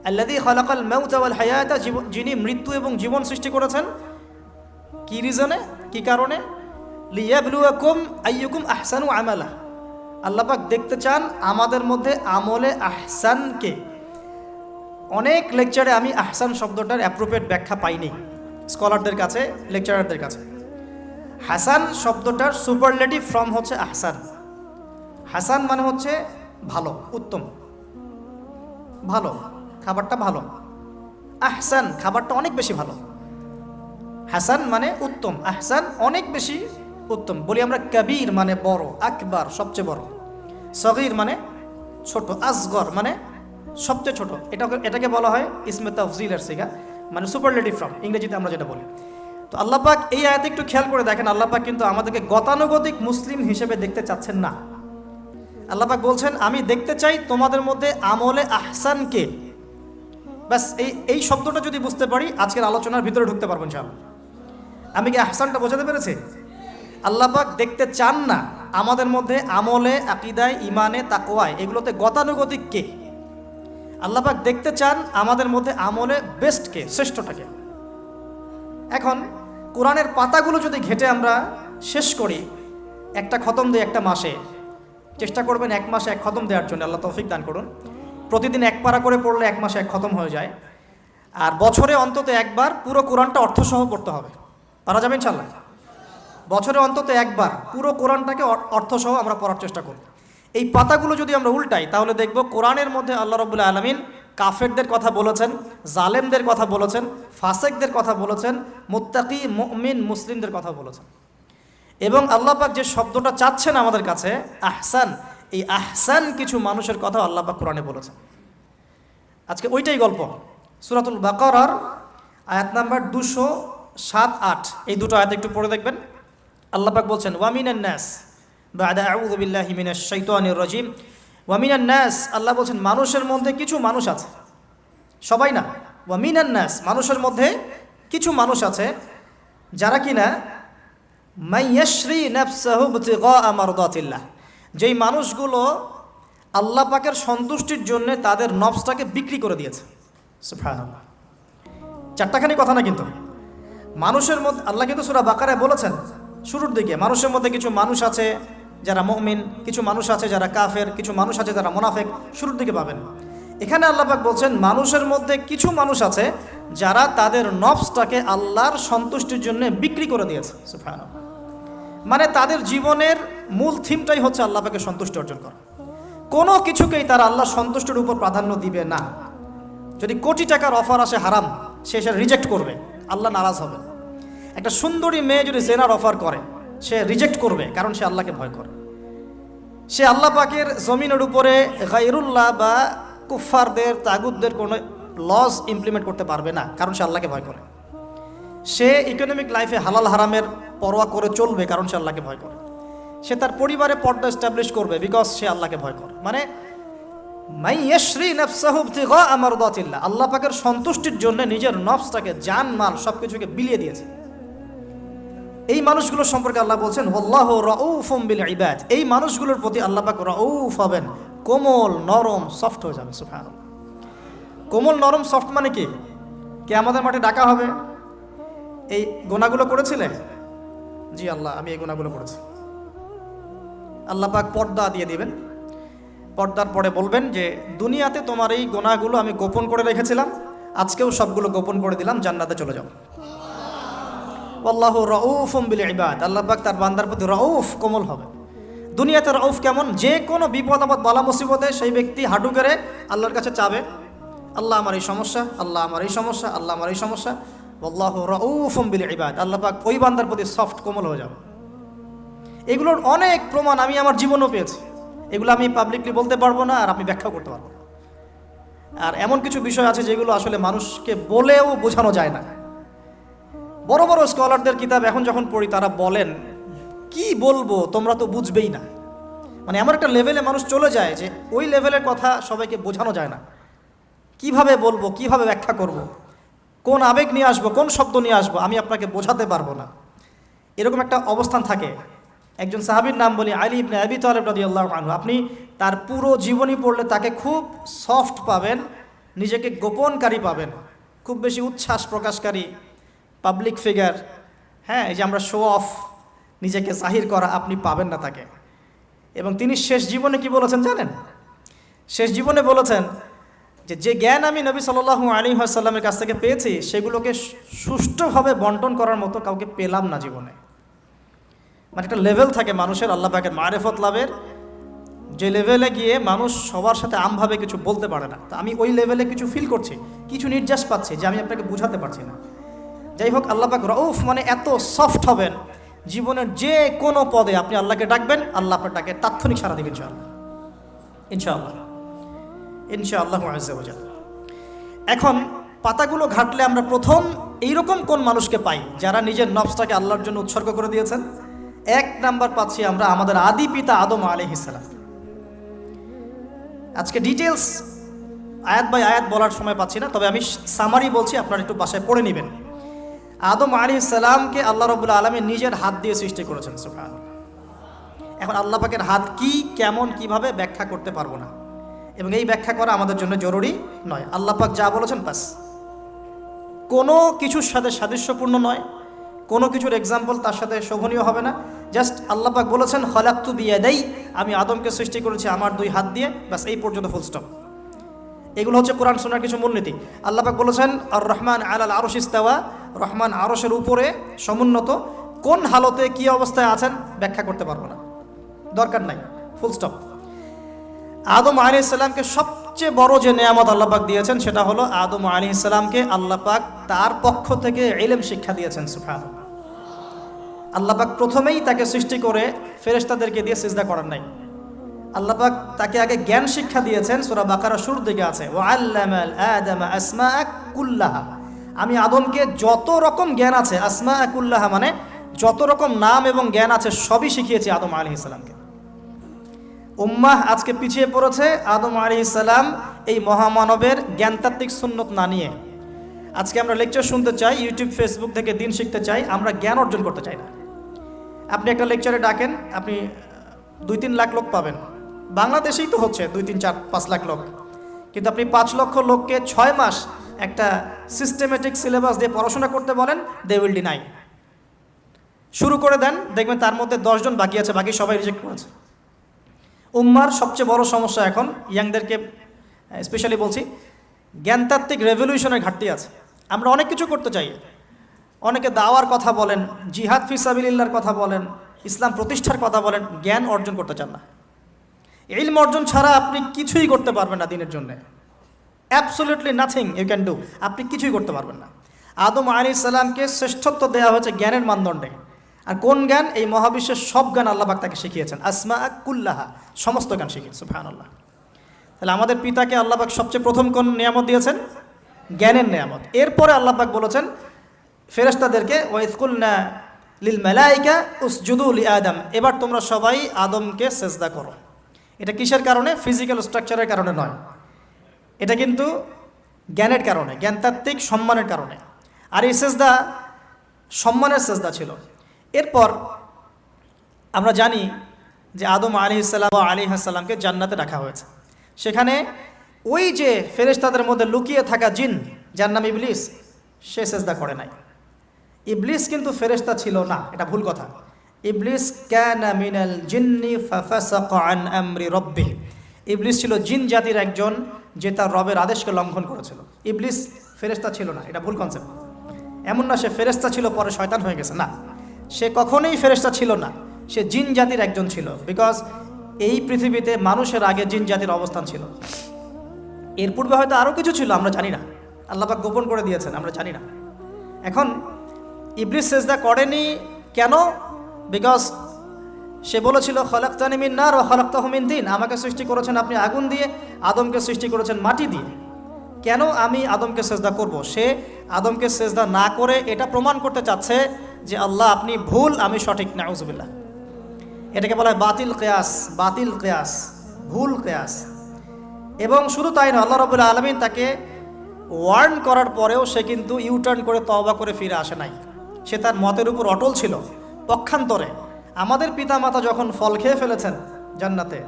আল্লাযী খালাকাল মাউতা ওয়াল হায়াতা, যিনি মৃত্যু এবং জীবন সৃষ্টি করেছেন। কি রিজনে, কি কারণে? লিয়াবলুয়াকুম আইয়ুকুম আহসানু আমালা। আল্লাহ পাক দেখতে চান আমাদের মধ্যে আমলে আহসানকে। অনেক লেকচারে আমি আহসান শব্দটার অ্যাপ্রোপ্রিয়েট ব্যাখ্যা পাইনি স্কলারদের কাছে, লেকচারারদের কাছে। হাসান শব্দটার সুপারলেটিভ ফর্ম হচ্ছে আহসান। হাসান মানে হচ্ছে ভালো, উত্তম, ভালো, খাবারটা ভালো। আহসান খাবারটা অনেক বেশি ভালো। হাসান মানে উত্তম, আহসান অনেক বেশি উত্তম। বলি আমরা কবির মানে বড়, আকবার সবচেয়ে বড়, সগীর মানে ছোট, আসগর মানে সবচেয়ে ছোট। এটাকে বলা হয় ইসমে তাফজিলের সিগা, মানে সুপারলেটিভ ফর্ম ইংরেজিতে আমরা যেটা বলি। তো আল্লাহ পাক এই আয়াতে একটু খেয়াল করে দেখেন, আল্লাহ পাক কিন্তু আমাদেরকে গতানুগতিক মুসলিম হিসেবে দেখতে চাচ্ছেন না। আল্লাহ পাক বলছেন আমি দেখতে চাই তোমাদের মধ্যে আমলে আহসানকে। ব্যাস এই শব্দটা যদি বুঝতে পারি আজকের আলোচনার ভিতরে ঢুকতে পারবো ইনশাআল্লাহ। আমি কি আহসানটা বোঝাতে পেরেছি? আল্লাহ পাক দেখতে চান না আমাদের মধ্যে আমলে, আকীদায়, ইমানে, তাকওয়ায় এগুলোতে গতানুগতিক কে। আল্লাহ পাক দেখতে চান আমাদের মধ্যে আমলে বেস্ট কে, শ্রেষ্ঠটাকে। এখন কোরআনের পাতাগুলো যদি ঘেটে আমরা শেষ করি, একটা খতম দিই একটা মাসে, চেষ্টা করবেন এক মাসে এক খতম দেওয়ার জন্য, আল্লাহ তৌফিক দান করুন। প্রতিদিন এক পারা করে পড়লে এক মাসে এক খতম হয়ে যায়। আর বছরে অন্তত একবার পুরো কোরআনটা অর্থসহ পড়তে হবে। পারা যাবে ইনশাআল্লাহ? বছরে অন্তত একবার পুরো কোরআনটাকে অর্থসহ আমরা পড়ার চেষ্টা করব। এই পাতাগুলো যদি আমরা উল্টাই তাহলে দেখব কোরআনের মধ্যে আল্লাহ রাব্বুল আলামিন কাফেরদের কথা বলেছেন, জালেমদের কথা বলেছেন, ফাসেকদের কথা বলেছেন, মুত্তাকি, মুমিন, মুসলিমদের কথা বলেছেন। এবং আল্লাহ পাক যে শব্দটা চাচ্ছেন আমাদের কাছে আহসান, এই আহসান কিছু মানুষের কথা আল্লাহ পাক কোরআনে বলেছেন। আজকে ওইটাই গল্প। সূরাতুল বাকারার আয়াত নাম্বার 207-8 এই দুটো আয়াত একটু পড়ে দেখবেন। আল্লাহ পাক বলছেন ওয়ামিনান নাস বা'দা আউযু বিল্লাহি মিনাশ শাইতানির রাজিম। ওয়ামিনান নাস, আল্লাহ বলছেন মানুষের মধ্যে কিছু মানুষ আছে, সবাই না। ওয়ামিনান নাস, মানুষের মধ্যে কিছু মানুষ আছে যারা কিনা মাইয়াশরি নাফসাহু ইবতিগাআ মারদাতিল্লাহ, যেই মানুষগুলো আল্লাহ পাকের সন্তুষ্টির জন্য তাদের নফসটাকে বিক্রি করে দিয়েছে। সুবহানাল্লাহ, চারটাখানি কথা না কিন্তু। মানুষের মধ্যে আল্লাহ কিন্তু সূরা বাকারায় বলেছেন শুরুর দিকে, মানুষের মধ্যে কিছু মানুষ আছে যারা মুমিন, কিছু মানুষ আছে যারা কাফের, কিছু মানুষ আছে যারা মুনাফিক, শুরুর দিকে পাবেন। এখানে আল্লাহ পাক বলছেন মানুষের মধ্যে কিছু মানুষ আছে যারা তাদের নফসটাকে আল্লাহর সন্তুষ্টির জন্য বিক্রি করে দিয়েছে। সুবহানাল্লাহ, মানে তাদের জীবনের মূল থিমটাই হচ্ছে আল্লাহ পাকের সন্তুষ্টি অর্জন করা। কোনো কিছুকেই তারা আল্লাহর সন্তুষ্টির উপর প্রাধান্য দিবে না। যদি কোটি টাকার অফার আসে হারাম, সে সেটা রিজেক্ট করবে, আল্লাহ নারাজ হবে। একটা সুন্দরী মেয়ে যদি জেনার অফার করে, সে রিজেক্ট করবে, কারণ সে আল্লাহকে ভয় করে। সে আল্লাহ পাকের জমিনের উপরে গায়রুল্লাহ বা কুফফারদের, তাগুতদের কোনো লজ ইমপ্লিমেন্ট করতে পারবে না, কারণ সে আল্লাহকে ভয় করে। সে ইকোনমিক লাইফে হালাল হারামের পরোয়া করে চলবে, কারণ সে আল্লাহকে ভয় করে। সে তার পরিবারে পর্দা এস্টাবলিশ করবে, বিকজ সে আল্লাহকে ভয় করে। মানে মাইয়াশরি নাফসাহু ইবতিগাআ মারদাতিল্লাহ, আল্লাহ পাকের সন্তুষ্টির জন্য নিজের নফসটাকে, জান মাল সবকিছুকে বিলিয়ে দিয়েছে। এই মানুষগুলো সম্পর্কে আল্লাহ বলছেন ওয়াল্লাহু রাউফুম বিল ইবাদ, এই মানুষগুলোর প্রতি আল্লাহ পাক রাউফ হবেন, কোমল নরম সফট হয়ে যাবে। সুবহানাল্লাহ, কোমল নরম সফট মানে কি? কিয়ামতের মাঠে ডাকা হবে, এই গুনাহগুলো করেছিলে? জি আল্লাহ, আমি এই গুনাহগুলো করেছি। আল্লাহ পাক পর্দা দিয়ে দিবেন। পর্দার পরে বলবেন যে দুনিয়াতে তোমার এই গুনাহগুলো আমি গোপন করে রেখেছিলাম, আজকেও সবগুলো গোপন করে দিলাম, জান্নাতে চলে যাও। আল্লাহু রাউফুম বিল ইবাদ, আল্লাহ পাক তার বান্দার প্রতি রাউফ, কোমল হবে। দুনিয়াতে রাউফ কেমন? যে কোনো বিপদ আপদ বালা মুসিবতে সেই ব্যক্তি হাঁটু করে আল্লাহর কাছে চাবে, আল্লাহ আমার এই সমস্যা, আল্লাহ আমার এই সমস্যা, আল্লাহ আমার এই সমস্যা। আল্লাহু রাউফুম বিল ইবাদ, আল্লাহ পাক ওই বান্দার প্রতি সফট, কোমল হয়ে যাবে। এগুলোর অনেক প্রমাণ আমি আমার জীবনেও পেয়েছি। এগুলো আমি পাবলিকলি বলতে পারবো না, আর আপনি ব্যাখ্যা করতে পারবো না। আর এমন কিছু বিষয় আছে যেগুলো আসলে মানুষকে বলেও বোঝানো যায় না। বড় বড় স্কলারদের কিতাব এখন যখন পড়ি, তারা বলেন কি বলবো, তোমরা তো বুঝবেই না। মানে এমন একটা লেভেলে মানুষ চলে যায় যে ওই লেভেলের কথা সবাইকে বোঝানো যায় না। কিভাবে বলবো, কিভাবে ব্যাখ্যা করব, কোন আবেগ নিয়ে আসবো, কোন শব্দ নিয়ে আসবো, আমি আপনাকে বোঝাতে পারবো না। এরকম একটা অবস্থান থাকে। একজন সাহাবীর নাম বলি আলী ইবনে আবি তালেব রাদিয়াল্লাহু আনহু। আপনি তার পুরো জীবনী পড়লে তাকে খুব সফট পাবেন, নিজেকে গোপনকারী পাবেন, খুব বেশি উচ্ছ্বাস প্রকাশকারী পাবলিক ফিগার। হ্যাঁ, এই যে আমরা শো অফ, নিজেকে জাহির করা, আপনি পাবেন না তাকে। এবং তিনি শেষ জীবনে কি বলেছেন জানেন? শেষ জীবনে বলেছেন যে যে জ্ঞান আমি নবী সাল্লাল্লাহু আলাইহি ওয়াসাল্লামের কাছ থেকে পেয়েছি, সেগুলোকে সুষ্ঠুভাবে বন্টন করার মতো কাউকে পেলাম না জীবনে। মানে একটা লেভেল থাকে মানুষের আল্লাহ পাকের মারিফত লাভের, যে লেভেলে গিয়ে মানুষ সবার সাথে আমভাবে কিছু বলতে পারে না। তো আমি ওই লেভেলে কিছু ফিল করছি, কিছু নির্যাস পাচ্ছি যে আমি আপনাকে বোঝাতে পারছি না। যাই হোক, আল্লাহ পাক রাউফ মানে এত সফট হবেন, জীবনের যে কোনো পদে আপনি আল্লাহকে ডাকবেন, আল্লাহ আপনার ডাকে তাৎক্ষণিক সাড়া দেবেন ইনশাআল্লাহ, ইনশাআল্লাহ, ইনশাআল্লাহু আযজা ওয়া জাল। এখন পাতাগুলো ঘাটলে আমরা প্রথম এইরকম কোন মানুষকে পাই যারা নিজের নফসটাকে আল্লাহর জন্য উৎসর্গ করে দিয়েছেন? এক নাম্বার পাচ্ছি আমরা আমাদের আদি পিতা আদম আলাইহিস সালাম। আজকে ডিটেলস আয়াত বাই আয়াত বলার সময় পাচ্ছি না, তবে আমি সামারি বলছি, আপনারা একটু বাসায় পড়ে নেবেন। আদম আলাইহিস সালামকে আল্লাহ রাব্বুল আলামিন নিজের হাত দিয়ে সৃষ্টি করেছেন, সুবহানাল্লাহ। এখন আল্লাহ পাকের হাত কি, কেমন, কিভাবে ব্যাখ্যা করতে পারবো না, এবং এই ব্যাখ্যা করা আমাদের জন্য জরুরি নয়। আল্লাহ পাক যা বলেছেন বাস, কোনো কিছুর সাথে সাদৃশ্যপূর্ণ নয়, কোনো কিছুর এক্সাম্পল তার সাথে শোভনীয় হবে না। জাস্ট আল্লাহ পাক বলেছেন খলাকতু বিয়াদাই, আমি আদমকে সৃষ্টি করেছি আমার 2 হাত দিয়ে, বাস এই পর্যন্ত ফুল স্টপ। এগুলো হচ্ছে কোরআন সুন্নাহর কিছু মূলনীতি। আল্লাহ পাক বলেছেন আর রহমান আলাল আরশ ইস্তাওয়া, রহমান আরশের উপরে সমুন্নত। কোন হালতে কি অবস্থায় আছেন ব্যাখ্যা করতে পারবো না, দরকার নাই, ফুল স্টপ। আদম আলাইহিস সালামকে সবচেয়ে বড় যে নেয়ামত আল্লাহ পাক দিয়েছেন সেটা হলো আদম আলাইহিস সালামকে আল্লাহ পাক তার পক্ষ থেকে ইলম শিক্ষা দিয়েছেন, সুবহানাল্লাহ। আল্লাহ পাক প্রথমেই তাকে সৃষ্টি করে ফেরেশতাদেরকে দিয়ে সিজদা করার নাই। আল্লাহ পাক তাকে আগে জ্ঞান শিক্ষা দিয়েছেন, সূরা বাকারা শুরুর দিকে আছে ওয়া আল্লামাল আদামা আসমাআ কুল্লাহা। আমি আদমকে যত রকম জ্ঞান আছে, আসমাআ কুল্লাহা মানে যত রকম নাম এবং জ্ঞান আছে সবই শিখিয়েছি আদম আলাইহিস সালামকে। উম্মাহ আজকে পিছিয়ে পড়েছে আদম আলাইহিস সালাম এই মহামানবের জ্ঞানতাত্ত্বিক সুন্নত না নিয়ে। আজকে আমরা লেকচার শুনতে চাই, ইউটিউব ফেসবুক থেকে দিন শিখতে চাই, আমরা জ্ঞান অর্জন করতে চাই না। আপনি একটা লেকচারে ডাকেন, আপনি 2-3 লাখ লোক পাবেন, বাংলাদেশেই তো হচ্ছে 2-3-4-5 লাখ লোক, কিন্তু আপনি 5 লক্ষ লোককে 6 মাস একটা সিস্টেমেটিক সিলেবাস দিয়ে পড়াশোনা করতে বলেন, দে উইল ডিনাই। শুরু করে দেন, দেখবেন তার মধ্যে 10 জন বাকি আছে, বাকি সবাই রিজেক্ট করেছে। উম্মার সবচেয়ে বড় সমস্যা এখন, ইয়াংদেরকে স্পেশালি বলছি, জ্ঞানতাত্ত্বিক রেভলিউশনের ঘাটতি আছে। আমরা অনেক কিছু করতে চাই, অনেকে দাওয়ার কথা বলেন, জিহাদ ফি সাবিলিল্লাহর কথা বলেন, ইসলাম প্রতিষ্ঠার কথা বলেন, জ্ঞান অর্জন করতে চান না। ইলম অর্জন ছাড়া আপনি কিছুই করতে পারবেন না দিনের জন্য, absolutely nothing you can do, আপনি কিছুই করতে পারবেন না। আদম আলাইহিস সালামকে শ্রেষ্ঠত্ব দেওয়া হয়েছে জ্ঞানের মানদণ্ডে। আর কোন জ্ঞান? এই মহাবিশ্বের সব জ্ঞান আল্লাহ পাক তাকে শিখিয়েছেন, আসমাআ কুল্লাহা, সমস্ত জ্ঞান শিখিয়েছেন, সুবহানাল্লাহ। তাহলে আমাদের পিতাকে আল্লাহ পাক সবচেয়ে প্রথম কোন নিয়ামত দিয়েছেন? জ্ঞানের নিয়ামত। এরপরে আল্লাহ পাক বলেছেন ফেরেশতাদেরকে ওয়াইজ কুলনা লিল মালাইকা উসজুদু লি আদম, এবার তোমরা সবাই আদমকে সেজদা করো। এটা কিসের কারণে? ফিজিক্যাল স্ট্রাকচারের কারণে নয়, এটা কিন্তু জ্ঞানের কারণে, জ্ঞানতাত্ত্বিক সম্মানের কারণে। আর এই সেজদা সম্মানের সেজদা ছিল। এরপর আমরা জানি যে আদম আলাইহিস সালামকে জান্নাতে রাখা হয়েছে। সেখানে ওই যে ফেরেশতাদের মধ্যে লুকিয়ে থাকা জিন, যার নাম ইবলিস, সে সেজদা করে নাই। ইবলিস কিন্তু ফেরেশতা ছিল না, এটা ভুল কথা। ইবলিস কানা মিনাল জিন্নি ফাফাসাকা আন আমরি রাব্বিহি, ইবলিস ছিল জিন জাতির একজন যে তার রবের আদেশকে লঙ্ঘন করেছিল। ইবলিস ফেরেশতা ছিল না, এটা ভুল কনসেপ্ট। এমন না সে ফেরেশতা ছিল পরে শয়তান হয়ে গেছে, না, সে কখনোই ফেরেশতা ছিল না, সে জিন জাতির একজন ছিল। বিকজ এই পৃথিবীতে মানুষের আগে জিন জাতির অবস্থান ছিল। এর পূর্বে হয়তো আরও কিছু ছিল, আমরা জানি না, আল্লাহ পাক গোপন করে দিয়েছেন, আমরা জানি না। এখন ইবলিস সেজদা করেনি কেন? বিকজ সে বলেছিল খলাকতানি মিন নার ওয়া খলাকতাহু মিন তিন, আমাকে সৃষ্টি করেছেন আপনি আগুন দিয়ে, আদমকে সৃষ্টি করেছেন মাটি দিয়ে, কেন আমি আদমকে সেজদা করব? সে আদমকে সেজদা না করে এটা প্রমাণ করতে চাচ্ছে যে আল্লাহ আপনি ভুল, আমি সঠিক। নাউজুবিল্লাহ, এটাকে বলা হয় বাতিল কিয়াস, বাতিল কিয়াস, ভুল কিয়াস। এবং শুধু তাই নয়, আল্লাহ রাব্বুল আলামিন তাকে ওয়ার্ন করার পরেও সে কিন্তু ইউটার্ন করে তওবা করে ফিরে আসে নাই, সে তার মতের উপর অটল ছিল। পক্ষান্তরে আমাদের পিতামাতা যখন ফল খেয়ে ফেলেছেন জান্নাতে,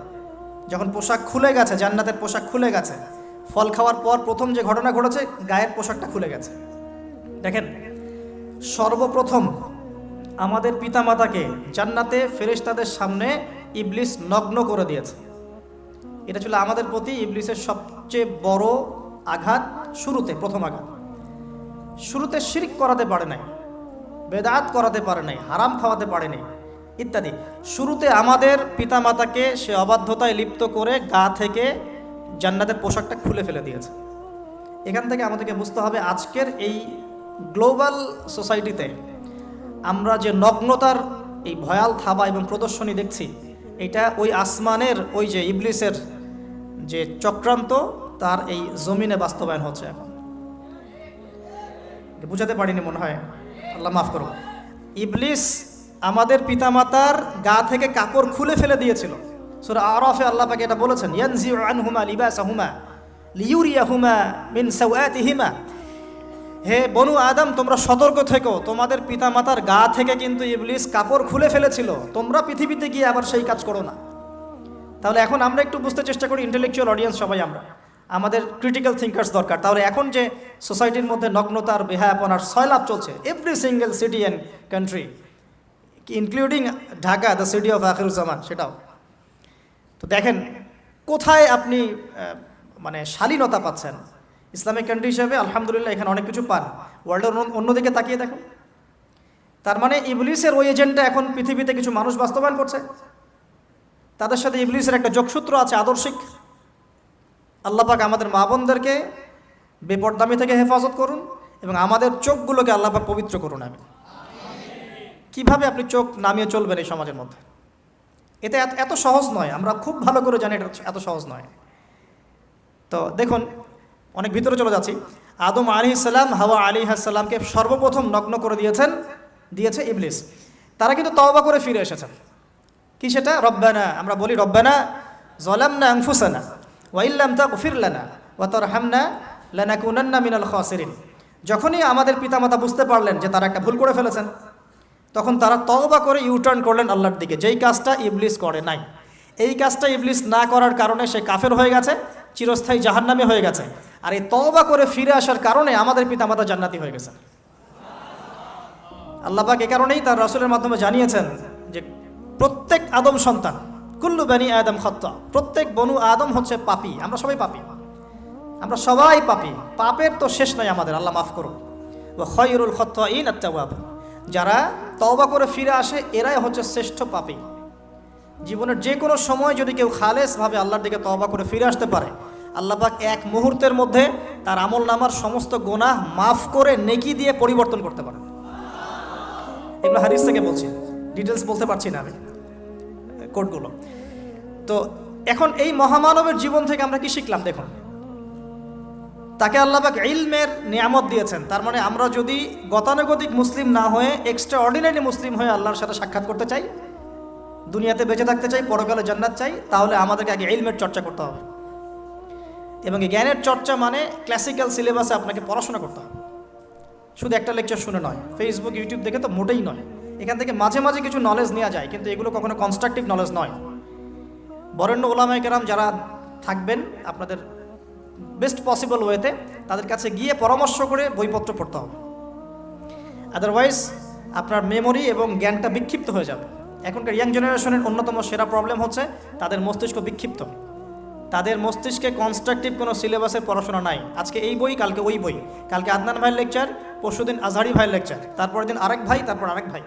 যখন পোশাক খুলে গেছে, জান্নাতের পোশাক খুলে গেছে, ফল খাওয়ার পর প্রথম যে ঘটনা ঘটেছে, গায়ের পোশাকটা খুলে গেছে। দেখেন, সর্বপ্রথম আমাদের পিতামাতাকে জান্নাতে ফেরেশতাদের সামনে ইবলিস নগ্ন করে দিয়েছে। এটা ছিল আমাদের প্রতি ইবলিসের সবচেয়ে বড় আঘাত। শুরুতে, প্রথম আঘাত, শুরুতে শিরক করাতে পারে নাই, বেদাত করাতে পারে নাই, হারাম খাওয়াতে পারে নাই ইত্যাদি। শুরুতে আমাদের পিতামাতাকে সে অবাধ্যতায় লিপ্ত করে গা থেকে জান্নাতের পোশাকটা খুলে ফেলে দিয়েছে। এখান থেকে আমাদেরকে বুঝতে হবে আজকের এই গ্লোবাল সোসাইটিতে আমরা যে নগ্নতার এই ভয়াল থাবা এবং প্রদর্শনী দেখছি, এটা ওই আসমানের ওই যে ইবলিসের যে চক্রান্ত, তার এই জমিনে বাস্তবায়ন হচ্ছে। এখন বুঝাতে পারিনি মনে হয়, আল্লাহ মাফ করো। ইবলিস আমাদের পিতামাতার গা থেকে কাপড় খুলে ফেলে দিয়েছিল, সূরা আরাফে আল্লাহ পাক এটা বলেছেন, ইয়ানজিউ আনহুমা লিবাসাহুমা লিয়ুরিয়াহুমা মিন সাওআতিহিমা। হে বনু আদম, তোমরা সতর্ক থেকো, তোমাদের পিতামাতার গা থেকে কিন্তু ইবলিস কাপড় খুলে ফেলেছিল, তোমরা পৃথিবীতে গিয়ে আবার সেই কাজ করো না। তাহলে এখন আমরা একটু বুঝতে চেষ্টা করি, ইন্টেলেকচুয়াল অডিয়েন্স সবাই আমরা, আমাদের ক্রিটিক্যাল থিঙ্কার্স দরকার। তাহলে এখন যে সোসাইটির মধ্যে নগ্নতার বেহায়াপনার সয়লাভ চলছে, every single city and country including Dhaka, the city of Akhiruzzaman, সেটাও তো দেখেন কোথায় আপনি মানে শালীনতা পাচ্ছেন। ইসলামিক কান্ট্রি হিসেবে আলহামদুলিল্লাহ এখানে অনেক কিছু পান, ওয়ার্ল্ডের অন্যদিকে তাকিয়ে দেখুন। তার মানে ইবলিসের ওই এজেন্টটা এখন পৃথিবীতে কিছু মানুষ বাস্তবায়ন করছে, তাদের সাথে ইবলিসের একটা যোগসূত্র আছে আদর্শিক। আল্লাহ পাক আমাদের মা বোনদেরকে বেপরদামি থেকে হেফাজত করুন এবং আমাদের চোখগুলোকে আল্লাহ পাক পবিত্র করুন। আমি কিভাবে আপনি চোখ নামিয়ে চলবেন এই সমাজের মধ্যে, এটা এত সহজ নয়, আমরা খুব ভালো করে জানি এটা এত সহজ নয়। তো দেখুন, অনেক ভিতরে চলে যাচ্ছি। আদম আলাইহিস সালাম, হাওয়া আলাইহিস সালামকে সর্বপ্রথম নগ্ন করে দিয়েছে ইবলিস। তারা কিন্তু তওবা করে ফিরে এসেছেন। কি সেটা? রব্বানা, আমরা বলি রব্বানা যালামনা আনফুসানা ওয়া ইল্লাম তাগফির লানা ওয়া তারহামনা লানাকুনান্না মিনাল খাসিরিন। যখনই আমাদের পিতামাতা বুঝতে পারলেন যে তারা একটা ভুল করে ফেলেছেন, তখন তারা তওবা করে ইউটার্ন করলেন আল্লাহর দিকে, যেই কাজটা ইবলিস করে নাই। এই কাজটা ইবলিস না করার কারণে সে কাফের হয়ে গেছে, চিরস্থায়ী জাহান্নামী হয়ে গেছে। আর এই তওবা করে ফিরে আসার কারণে আমাদের পিতামাতা জান্নাতি হয়ে গেছে। আল্লাহ পাক এই কারণেই তার রাসূলের মাধ্যমে জানিয়েছেন যে প্রত্যেক আদম সন্তান, কুল্লু বানি আদম খাত্তা, প্রত্যেক বনু আদম হচ্ছে পাপী। আমরা সবাই পাপী, আমরা সবাই পাপী, পাপের তো শেষ নাই আমাদের, আল্লাহ মাফ করুন। ওয়া খায়রুল খাত্তাইন আত-তাওয়াব, যারা তওবা করে ফিরে আসে এরাই হচ্ছে শ্রেষ্ঠ পাপী। জীবনের যে কোনো সময় যদি কেউ খালেসভাবে আল্লাহর দিকে তওবা করে ফিরে আসতে পারে, আল্লাহ পাক এক মুহূর্তের মধ্যে তার আমল নামার সমস্ত গুনাহ মাফ করে নেকি দিয়ে পরিবর্তন করতে পারে। এগুলো হাদিস থেকে বলছি, ডিটেলস বলতে পারছি না আমি, কোডগুলো। তো এখন এই মহামানবের জীবন থেকে আমরা কি শিখলাম? দেখুন, তাকে আল্লাহ পাক ইলমের নিয়ামত দিয়েছেন। তার মানে আমরা যদি গতানুগতিক মুসলিম না হয়ে এক্সট্রা অর্ডিনারি মুসলিম হয়ে আল্লাহর সাথে সাক্ষাৎ করতে চাই, দুনিয়াতে বেঁচে থাকতে চাই, পরকালে জান্নাত চাই, তাহলে আমাদেরকে আগে ইলমের চর্চা করতে হবে। এবং এই জ্ঞানের চর্চা মানে ক্লাসিক্যাল সিলেবাসে আপনাকে পড়াশোনা করতে হবে, শুধু একটা লেকচার শুনে নয়, ফেসবুক ইউটিউব দেখে তো মোটেই নয়। এখান থেকে মাঝে মাঝে কিছু নলেজ নেওয়া যায়, কিন্তু এগুলো কখনো কনস্ট্রাকটিভ নলেজ নয়। বরেণ্য ওলামায়ে কেরাম যারা থাকবেন আপনাদের বেস্ট পসিবল ওয়েতে, তাদের কাছে গিয়ে পরামর্শ করে বইপত্র পড়তে হবে। আদারওয়াইজ আপনার মেমোরি এবং জ্ঞানটা বিক্ষিপ্ত হয়ে যাবে। এখনকার ইয়াং জেনারেশনের অন্যতম সেরা প্রবলেম হচ্ছে তাদের মস্তিষ্ক বিক্ষিপ্ত, তাদের মস্তিষ্কে কনস্ট্রাকটিভ কোনো সিলেবাসের পড়াশোনা নাই। আজকে এই বই, কালকে ওই বই, কালকে আদনান ভাইয়ের লেকচার, পরশুদিন আজহারি ভাইয়ের লেকচার, তারপরের দিন আরেক ভাই, তারপর আরেক ভাই।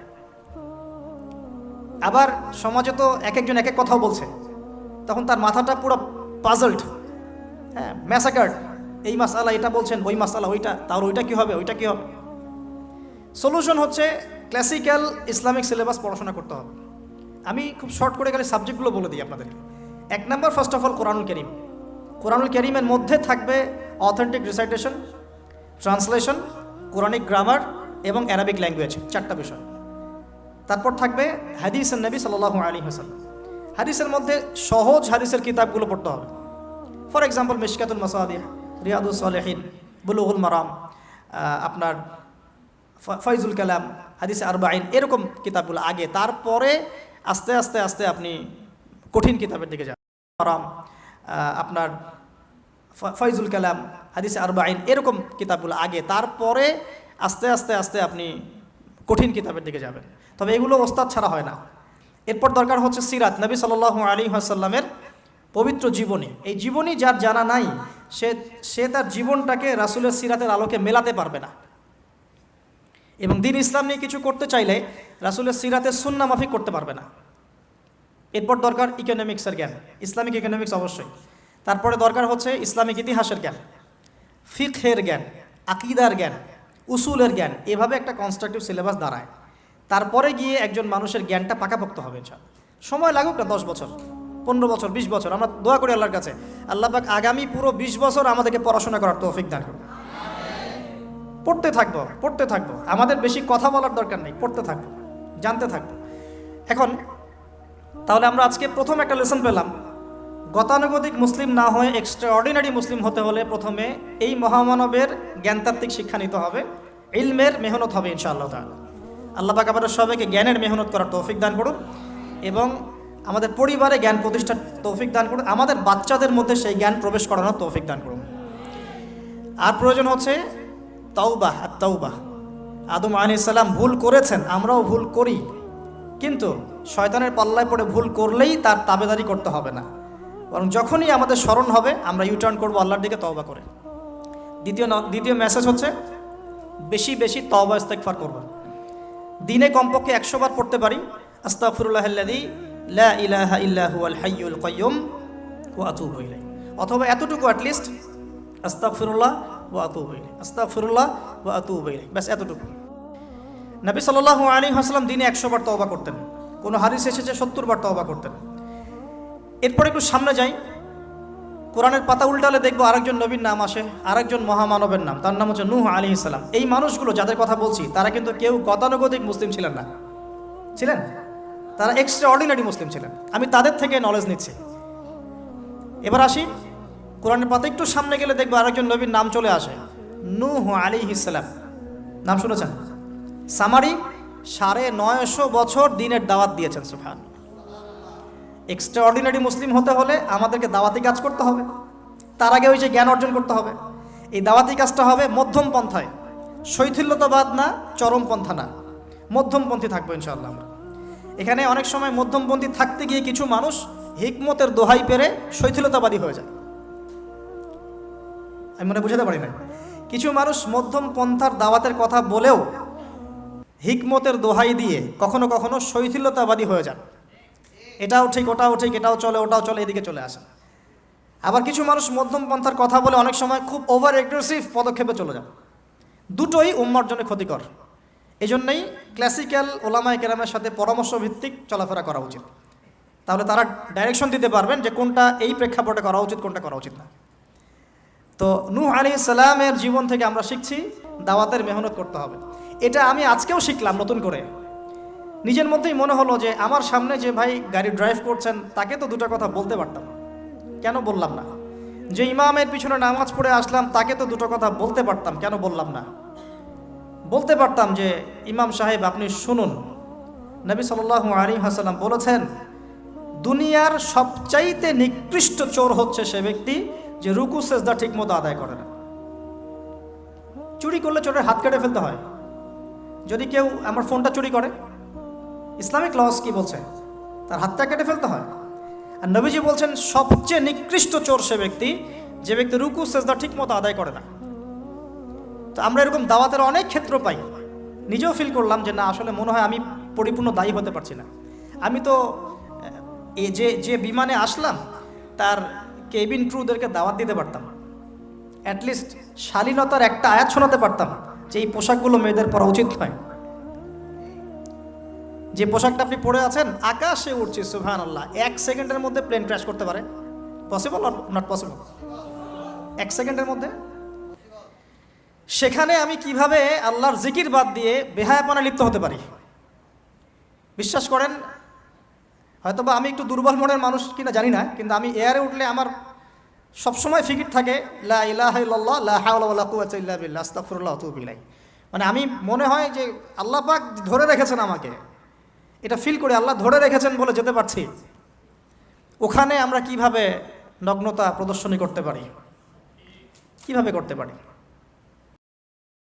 আবার সমাজে তো এক একজন এক এক কথাও বলছে, তখন তার মাথাটা পুরো পাজলড, হ্যাঁ, ম্যাসাকার্ড। এই মাসালা এটা বলছেন, ওই মাসালা ওইটা, তার ওইটা কী হবে, ওইটা কী হবে। সলিউশন হচ্ছে ক্লাসিক্যাল ইসলামিক সিলেবাস পড়াশোনা করতে হবে। আমি খুব শর্ট করে গেলে সাবজেক্টগুলো বলে দিই আপনাদেরকে। 1 নম্বর, ফার্স্ট অফ অল কোরআনুল কারীম। কোরআনুল কারীমের মধ্যে থাকবে authentic recitation, translation, Quranic grammar এবং অ্যারাবিক ল্যাঙ্গুয়েজ, 4টা বিষয়। তারপর থাকবে হাদিসের নবী সাল্লাল্লাহু আলাইহি ওয়াসাল্লাম। হাদিসের মধ্যে সহজ হাদিসের কিতাবগুলো পড়তে হবে। ফর এক্সাম্পল মিশকাতুল মাসাবিহ, রিয়াদুস সালিহিন, বুলুগুল মারাম, আপনার ফয়জুল কালাম, হাদিসে আরবাইন, এরকম কিতাবগুলো আগে, তারপরে আস্তে আস্তে আস্তে আপনি কঠিন কিতাবের দিকে যান। মারাম, আপনার ফয়জুল কালাম, হাদিসে আরবাইন, এরকম কিতাবগুলো আগে, তারপরে আস্তে আস্তে আস্তে আপনি কঠিন কিতাবের দিকে যাবেন। তবে এগুলো ওস্তাদ ছাড়া হয় না। এরপর দরকার হচ্ছে সিরাত, নবী সাল্লাল্লাহু আলাইহি ওয়াসাল্লামের পবিত্র জীবনী। এই জীবনী যার জানা নাই, সে তার জীবনটাকে রাসূলের সিরাতের আলোকে মেলাতে পারবে না। এবং দ্বীন ইসলাম নিয়ে কিছু করতে চাইলে রাসূলের সিরাতের সুন্নাহ মাফিক করতে পারবে না। এরপর দরকার ইকোনমিক্সের জ্ঞান, ইসলামিক ইকোনমিক্স অবশ্যই। তারপরে দরকার হচ্ছে ইসলামিক ইতিহাসের জ্ঞান, ফিকহের জ্ঞান, আকীদার জ্ঞান, উসুলের জ্ঞান। এভাবে একটা কনস্ট্রাকটিভ সিলেবাস দাঁড়ায়। তারপরে গিয়ে একজন মানুষের জ্ঞানটা পাকাপোক্ত হবে। সময় লাগুক না, 10 বছর, 15 বছর, 20 বছর। আমরা দোয়া করি আল্লাহর কাছে, আল্লাহ পাক আগামী পুরো 20 বছর আমাদেরকে পড়াশোনা করার তৌফিক দান করুন। পড়তে থাকবো, আমাদের বেশি কথা বলার দরকার নেই, পড়তে থাকবো, জানতে থাকবো। এখন তাহলে আমরা আজকে প্রথম একটা লেসন পেলাম, গতানুগতিক মুসলিম না হয়ে এক্সট্রা অর্ডিনারি মুসলিম হতে হলে প্রথমে এই মহামানবের জ্ঞানতাত্ত্বিক শিক্ষা নিতে হবে, ইলমের মেহনত হবে ইনশাআল্লাহ তাআলা। আল্লাহ পাক আমাদের সবাইকে জ্ঞানের মেহনত করার তৌফিক দান করুন এবং আমাদের পরিবারে জ্ঞান প্রতিষ্ঠার তৌফিক দান করুন, আমাদের বাচ্চাদের মধ্যে সেই জ্ঞান প্রবেশ করানোর তৌফিক দান করুন। আর প্রয়োজন হচ্ছে তাওবাহ, আত-তাওবাহ। আদম আলাইহিস সালাম ভুল করেছেন, আমরাও ভুল করি, কিন্তু শয়তানের পাল্লায় পড়ে ভুল করলেই তার তাবেদারি করতে হবে না, বরং যখনই আমাদের স্মরণ হবে আমরা ইউটার্ন করবো আল্লাহর দিকে তওবা করে। দ্বিতীয় মেসেজ হচ্ছে বেশি বেশি তওবা ইস্তেগফার করব। দিনে কমপক্ষে 100 বার পড়তে পারি আস্তাগফিরুল্লাহাল্লাযী লা ইলাহা ইল্লা হুয়াল হাইয়ুল কাইয়্যুম ওয়া আতুবু ইলাইহি, অথবা এতটুকু অ্যাটলিস্ট আস্তাগফিরুল্লাহ ওয়া আতুবু ইলাইহি, আস্তাগফিরুল্লাহ ওয়া আতুবু ইলাইহি, ব্যাস এতটুকু। নবী সাল্লাল্লাহু আলাইহি ওয়াসাল্লাম দিনে 100 বার তওবা করতেন, কোনো হাদিস এসেছে 70 বার তওবা করতেন। এরপর একটু সামনে যাই, কোরআনের পাতা উল্টালে দেখবো আরেকজন নবীর নাম আসে, আরেকজন মহামানবের নাম, তার নাম হচ্ছে নূহ আলাইহিস সালাম। এই মানুষগুলো যাদের কথা বলছি তারা কিন্তু কেউ গতানুগতিক মুসলিম ছিলেন না, ছিলেন তারা এক্সট্রা অর্ডিনারি মুসলিম ছিলেন। আমি তাদের থেকে নলেজ নিচ্ছি। এবার আসি কোরআনের পাতা একটু সামনে গেলে দেখবো আরেকজন নবীর নাম চলে আসে, নূহ আলাইহিস সালাম। নাম শুনেছেন? সামারি 950 বছর দিনের দাওয়াত দিয়েছেন। সুবহানাল্লাহ। এক্সট্রা অর্ডিনারি মুসলিম হতে হলে আমাদেরকে দাওয়াতি কাজ করতে হবে, তার আগে ওই যে জ্ঞান অর্জন করতে হবে। এই দাওয়াতি কাজটা হবে মধ্যম পন্থায়, শৈথিল্যতাবাদ না, চরমপন্থা না, মধ্যমপন্থী থাকবো ইনশাআল্লাহ আমরা। এখানে অনেক সময় মধ্যমপন্থী থাকতে গিয়ে কিছু মানুষ হিকমতের দোহাই পেরে শৈথিলতাবাদী হয়ে যায়। আমি মনে বুঝাতে পারি না, কিছু মানুষ মধ্যম পন্থার দাওয়াতের কথা বলেও হিকমতের দোহাই দিয়ে কখনো কখনো শৈথিলতাবাদী হয়ে যান। এটাও ঠিক, ওটাও ঠিক, এটাও চলে, ওটাও চলে, এদিকে চলে আসে। আবার কিছু মানুষ মধ্যম পন্থার কথা বলে অনেক সময় খুব ওভার এগ্রেসিভ পদক্ষেপে চলে যান। দুটোই উম্মার জন্য ক্ষতিকর। এই জন্যই ক্লাসিক্যাল ওলামায়ে কেরামের সাথে পরামর্শ ভিত্তিক চলাফেরা করা উচিত, তাহলে তারা ডাইরেকশন দিতে পারবেন যে কোনটা এই প্রেক্ষাপটে করা উচিত, কোনটা করা উচিত না। তো নূহ আলাইহিস সালামের জীবন থেকে আমরা শিখছি দাওয়াতের মেহনত করতে হবে। এটা আমি আজকেও শিখলাম নতুন করে। নিজের মধ্যেই মনে হলো যে আমার সামনে যে ভাই গাড়ি ড্রাইভ করছেন তাকে তো দুটো কথা বলতে পারতাম, কেন বললাম না? যে ইমামের পিছনে নামাজ পড়ে আসলাম তাকে তো দুটো কথা বলতে পারতাম, কেন বললাম না? বলতে পারতাম যে ইমাম সাহেব আপনি শুনুন, নবী সাল্লাল্লাহু আলাইহি ওয়াসাল্লাম বলেছেন দুনিয়ার সবচাইতে নিকৃষ্ট চোর হচ্ছে সে ব্যক্তি যে রুকু সেজদা ঠিক মতো আদায় করে না। চুরি করলে চোরের হাত কেটে ফেলতে হয়। যদি কেউ আমার ফোনটা চুরি করে, ইসলামিক লস কি বলছে? তার হাতটা কেটে ফেলতে হয়। আর নবীজি বলছেন সবচেয়ে নিকৃষ্ট চোর সে ব্যক্তি যে ব্যক্তি রুকু সেজদা ঠিক মতো আদায় করে না। তো আমরা এরকম দাওয়াতের অনেক ক্ষেত্র পাই। নিজেও ফিল করলাম যে না, আসলে মনে হয় আমি পরিপূর্ণ দায়ী হতে পারছি না। আমি তো যে বিমানে আসলাম তার কেবিন ক্রুদেরকে দাওয়াত দিতে পারতাম, অ্যাটলিস্ট শালীনতার একটা আয়াত শোনাতে পারতাম যে এই পোশাকগুলো মেয়েদের পরা উচিত নয়। যে পোশাকটা আপনি পরে আছেন আকাশে উঠছে, সুবহানাল্লাহ, 1 সেকেন্ডের মধ্যে প্লেন ক্র্যাশ করতে পারে। Possible or not possible? 1 সেকেন্ডের মধ্যে। সেখানে আমি কিভাবে আল্লাহর জিকির বাদ দিয়ে বেহায়াপনা লিপ্ত হতে পারি? বিশ্বাস করেন, হয়তোবা আমি একটু দুর্বল মনের মানুষ কিনা জানি না, কিন্তু আমি এয়ারে উঠলে আমার সবসময় ফিকির থাকে লা ইলাহা ইল্লাল্লাহ লা হাওলা ওয়ালা কুওয়াতা ইল্লা বিল্লাহ আস্তাগফিরুল্লাহ ওয়া আতুবু ইলাইহি। মানে আমি মনে হয় যে আল্লাহ পাক ধরে রেখেছেন আমাকে, এটা ফিল করে আল্লাহ ধরে রেখেছেন বলে যেতে পারছি। ওখানে আমরা কিভাবে নগ্নতা প্রদর্শনী করতে পারি, কিভাবে করতে পারি?